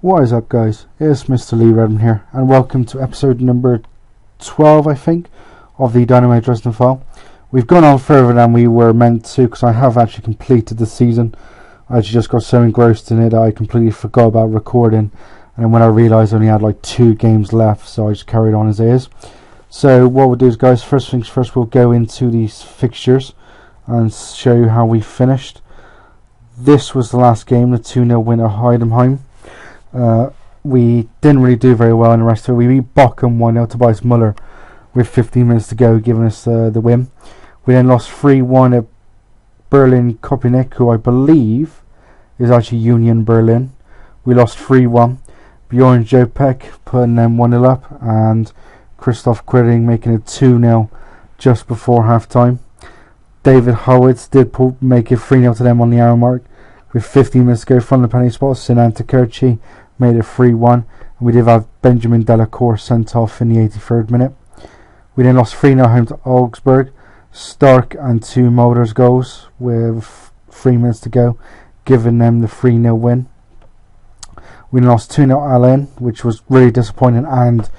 What is up, guys? It's Mr. Lee Redman here, and welcome to episode number 12, I think, of the Dynamo Dresden File. We've gone on further than we were meant to, because I have actually completed the season. I actually just got so engrossed in it that I completely forgot about recording, and then when I realised I only had like 2 games left, so I just carried on as it is. So what we'll do is, guys, first things first, we'll go into these fixtures and show you how we finished. This was the last game, the 2-0 win at Heidenheim. We didn't really do very well in the rest of it. We beat Bochum 1-0, Tobias Muller with 15 minutes to go, giving us the win. We then lost 3-1 at Berlin Köpenick, who I believe is actually Union Berlin. We lost 3-1. Bjorn Jopek putting them 1-0 up, and Christoph Quiding making it 2-0 just before half time. David Howitz did make it 3-0 to them on the hour mark with 15 minutes to go from the penalty spot. Sinan Takerchi made it 3-1, and we did have Benjamin Delacour sent off in the 83rd minute. We then lost 3-0 home to Augsburg. Stark and 2 Mulders goals with 3 minutes to go, giving them the 3-0 win. We lost 2-0 Allen, which was really disappointing and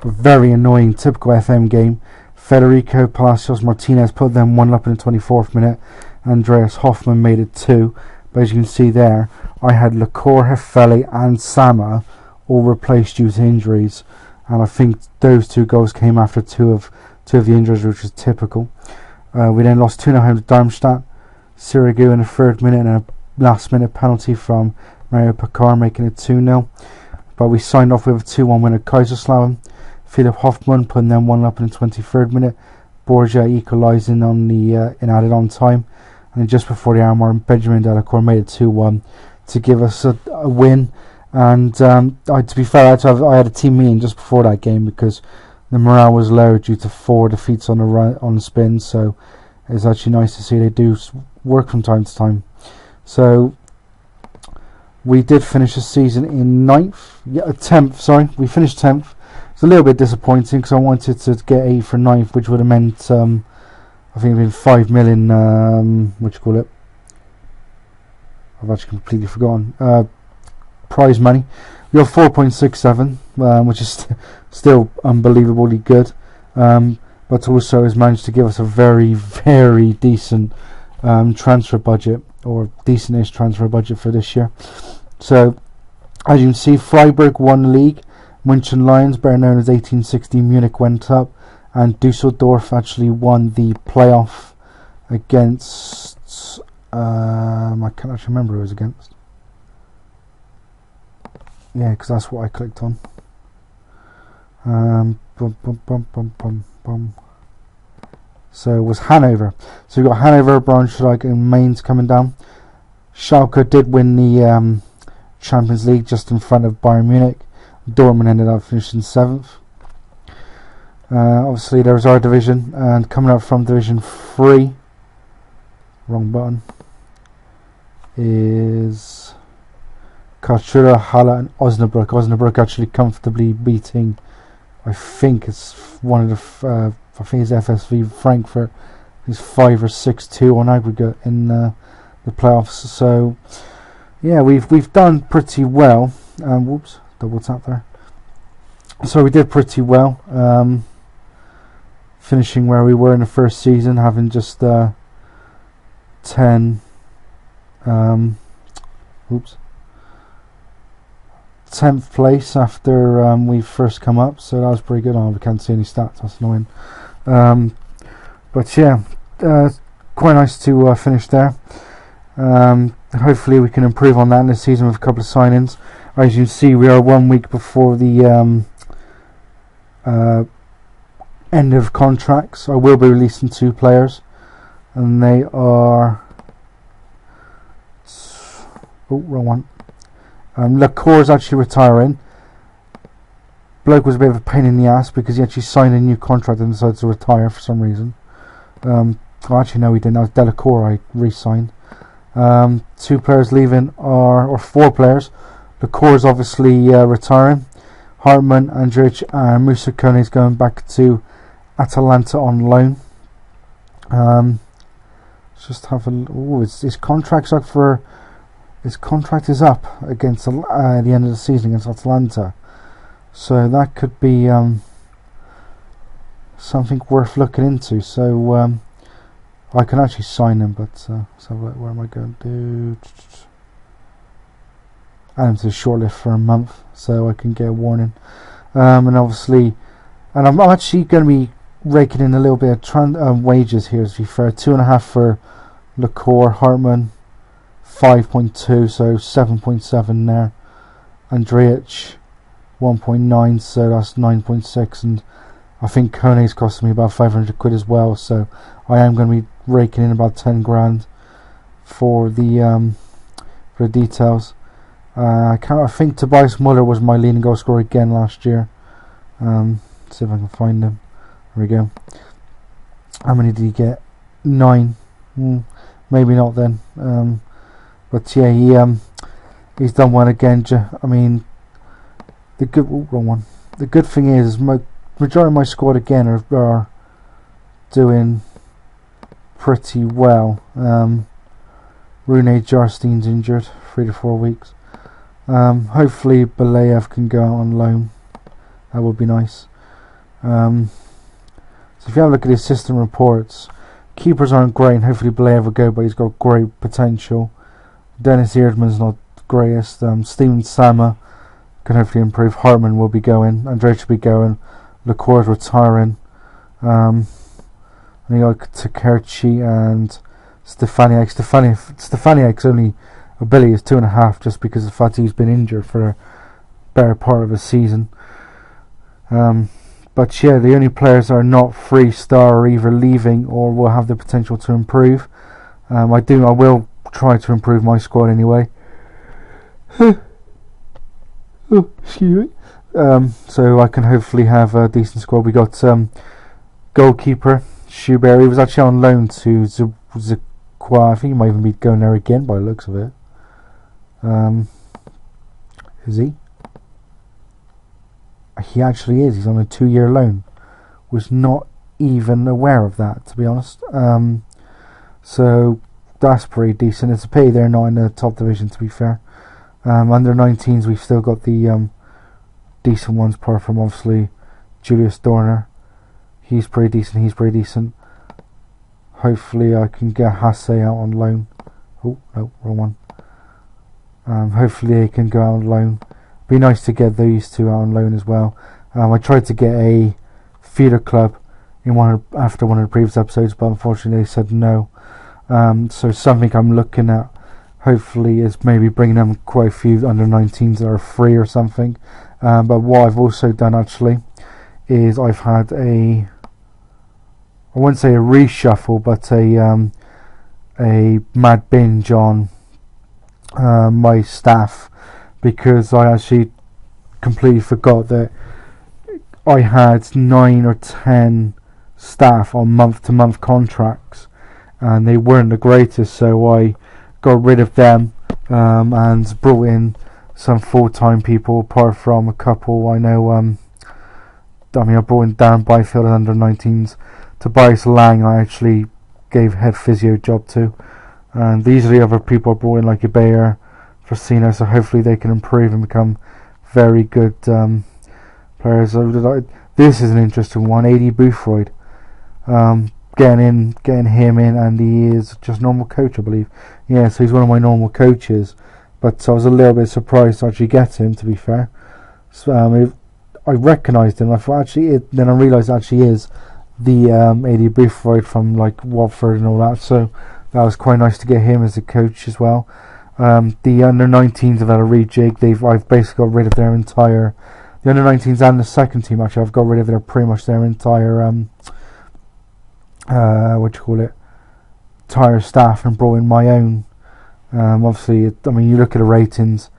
a very annoying typical FM game. Federico Palacios Martinez put them 1 up in the 24th minute. Andreas Hoffman made it 2. But as you can see there, I had Lacour, Hefeli and Sama all replaced due to injuries, and I think those 2 goals came after two of the injuries, which was typical. We then lost 2-0 home to Darmstadt. Sirigu in the 3rd minute and a last minute penalty from Mario Pekar, making it 2-0. But we signed off with a 2-1 win at Kaiserslautern. Philip Hoffmann putting them 1 up in the 23rd minute. Borgia equalising on the in added on time. And just before the hour mark, Benjamin Delacour made it 2-1 to give us a win. And to be fair, I had a team meeting just before that game because the morale was low due to 4 defeats on the spin. So it's actually nice to see they do work from time to time. So we did finish the season in 10th. Sorry, we finished 10th. It's a little bit disappointing because I wanted to get 8th for 9th, which would have meant I think it'd been 5 million. I've actually completely forgotten. Prize money. We got 4.67, which is still unbelievably good. But also has managed to give us a very, very decent transfer budget, or decentish transfer budget for this year. So, as you can see, Freiburg won the league. München Lions, better known as 1860 Munich, went up. And Dusseldorf actually won the playoff against... I can't actually remember who it was against. Yeah, because that's what I clicked on. So it was Hanover. So we've got Hanover, Braunschweig and Mainz coming down. Schalke did win the Champions League just in front of Bayern Munich. Dortmund ended up finishing 7th. Obviously there was our division, and coming up from Division 3, wrong button, is Karlsruhe, Halle and Osnabrück. Osnabrück actually comfortably beating, I think it's one of the, I think it's FSV Frankfurt. It's 5 or 6-2 on aggregate in the playoffs. So yeah, we've done pretty well. Whoops, double tap there. So we did pretty well. Finishing where we were in the first season, having just 10th place after we first come up, so that was pretty good. We can't see any stats, that's annoying. But yeah, quite nice to finish there. Hopefully we can improve on that in this season with a couple of signings. As you can see, we are 1 week before the end of contracts. I will be releasing 2 players, and they are wrong one. Lacour is actually retiring. Bloke was a bit of a pain in the ass because he actually signed a new contract and decided to retire for some reason. Actually no, he didn't. That was Delacour I re-signed. 2 players leaving or 4 players. Lacour is obviously retiring. Hartmann, Andrich and Musa Kone is going back to Atalanta on loan. Let's just have a look. His contract's up for his contract is up against the end of the season against Atalanta, so that could be something worth looking into. So I can actually sign him, but so where am I going to do? Add him to the shortlist for a month, so I can get a warning. And obviously, and I'm actually going to be raking in a little bit of wages here, to be fair. 2.5 for Lecor, Hartman 5.2, so 7.7 there. Andrić 1.9, so that's 9.6, and I think Kone's costing me about 500 quid as well, so I am going to be raking in about 10 grand for the details. I think Tobias Muller was my leading goal scorer again last year. See if I can find him. There we go. How many did he get? 9. Maybe not then. But yeah, he's done well again. I mean, wrong one. The good thing is majority of my squad again are doing pretty well. Rune Jarstein's injured, 3 to 4 weeks. Hopefully Belayev can go out on loan. That would be nice. So if you have a look at the assistant reports, keepers aren't great, and hopefully Belayev will go, but he's got great potential. Dennis Eerdman's not the greatest. Steven Sama can hopefully improve. Hartman will be going. Andrej will be going. Lecor's retiring. And you got Takerchi and Stefaniak. Stefaniak's only ability is 2.5, just because of the fact he's been injured for a better part of a season. But yeah, the only players that are not 3-star are either leaving or will have the potential to improve. I will try to improve my squad anyway. Excuse me. So I can hopefully have a decent squad. We got goalkeeper Schubert. He was actually on loan to Zikwa. I think he might even be going there again by the looks of it. Is he? He actually is. He's on a 2-year loan. Was not even aware of that, to be honest. So that's pretty decent. It's a pity they're not in the top division, to be fair. Under 19s, we've still got the decent ones, apart from obviously Julius Dorner. He's pretty decent. Hopefully I can get Hasse out on loan. Oh no, wrong one. Hopefully they can go out on loan. Be nice to get these two out on loan as well. I tried to get a feeder club after one of the previous episodes, but unfortunately they said no. So something I'm looking at hopefully is maybe bringing them quite a few under 19s that are free or something. But what I've also done actually is I've had I wouldn't say a reshuffle, but a mad binge on my staff, because I actually completely forgot that I had 9 or 10 staff on month-to-month contracts, and they weren't the greatest, so I got rid of them and brought in some full-time people, apart from a couple I know. I brought in Darren Byfield under 19s. Tobias Lang I actually gave head physio job to, and these are the other people I brought in, like Ibeyer, Frasino, so hopefully they can improve and become very good players. This is an interesting one. AD Boothroyd, getting him in, and he is just normal coach, I believe. Yeah, so he's one of my normal coaches, but I was a little bit surprised to actually get him, to be fair. So I recognised him. I thought then I realised it actually is the AD Boothroyd from like Watford and all that. So that was quite nice to get him as a coach as well. The under 19s have had a rejig. I've basically got rid of their entire, the under 19s and the second team actually. I've got rid of pretty much their entire entire staff and brought in my own. Obviously, you look at the ratings.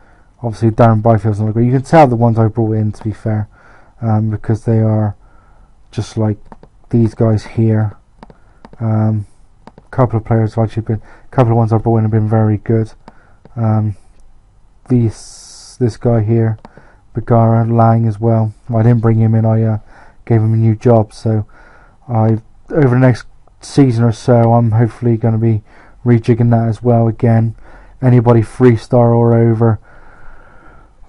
Obviously, Darren Byfield's not good. You can tell the ones I brought in, to be fair, because they are just like these guys here. A couple of players have actually been. A couple of ones I brought in have been very good. This guy here, Bagara, Lang as well. I didn't bring him in. I gave him a new job. So over the next season or so, I'm hopefully going to be rejigging that as well again. anybody 3-star or over,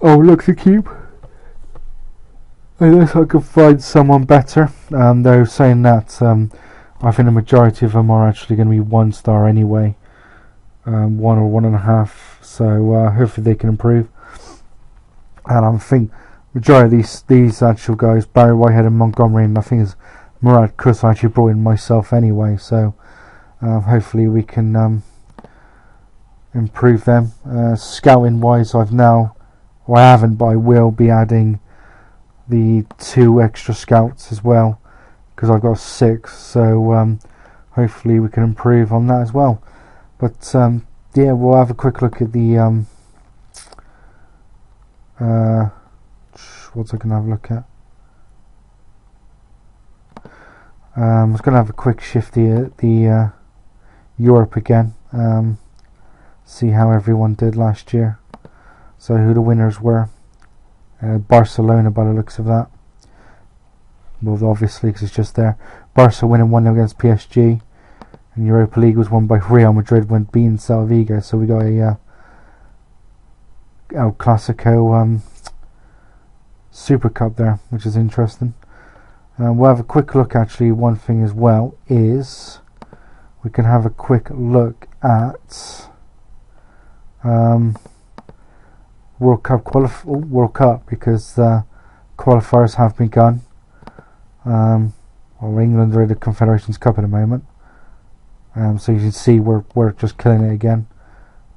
I'll look to keep. Unless I can find someone better. They're saying that I think the majority of them are actually going to be 1-star anyway. 1 or 1.5. So hopefully they can improve. And I think majority of these actual guys, Barry Whitehead and Montgomery, and I think is Murad Kus, I actually brought in myself anyway. So hopefully we can improve them. Scouting wise, I haven't, but I will be adding the 2 extra scouts as well, because I've got 6. So hopefully we can improve on that as well. But yeah, we'll have a quick look at the what's I gonna have a look at? I was gonna have a quick shifty at the Europe again. See how everyone did last year. So who the winners were. Barcelona, by the looks of that. Well, obviously, because it's just there. Barca winning 1-0 against PSG. And Europa League was won by Real Madrid when beating Celta Vigo. So we got a El Clasico Super Cup there, which is interesting. We'll have a quick look. Actually, one thing as well is we can have a quick look at World Cup, because qualifiers have begun. Well, England are in the Confederations Cup at the moment, so you can see we're just killing it again.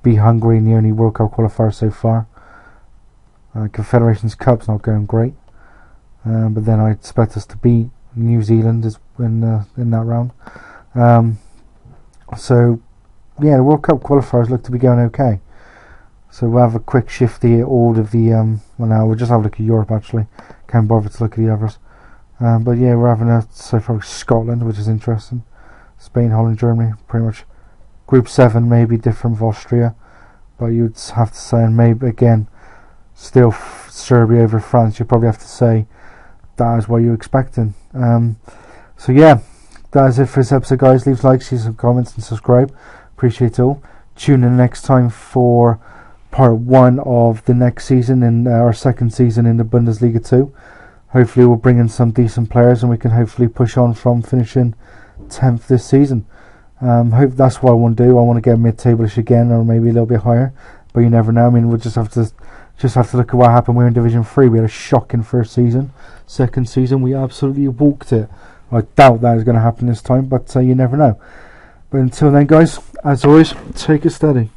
Beat Hungary in the only World Cup qualifier so far. Confederations Cup's not going great, but then I expect us to beat New Zealand in that round. So yeah, the World Cup qualifiers look to be going okay. So we'll have a quick shifty at all of the well, now we'll just have a look at Europe actually. Can't bother to look at the others. But yeah, we're having so far Scotland, which is interesting. Spain, Holland, Germany, pretty much Group 7, maybe different with Austria, but you'd have to say, and maybe again, still Serbia over France. You'd probably have to say that is what you're expecting. So yeah, that is it for this episode, guys. Leave likes, leave some comments, and subscribe. Appreciate it all. Tune in next time for part 1 of the next season, in our second season in the Bundesliga 2. Hopefully we'll bring in some decent players and we can hopefully push on from finishing 10th this season. Hope that's what I want to do. I want to get mid-table-ish again, or maybe a little bit higher, but you never know. I mean, we'll just have to look at what happened. We're in Division 3. We had a shocking first season. Second season we absolutely walked it. I doubt that is going to happen this time, but you never know. But until then, guys, as always, take it steady.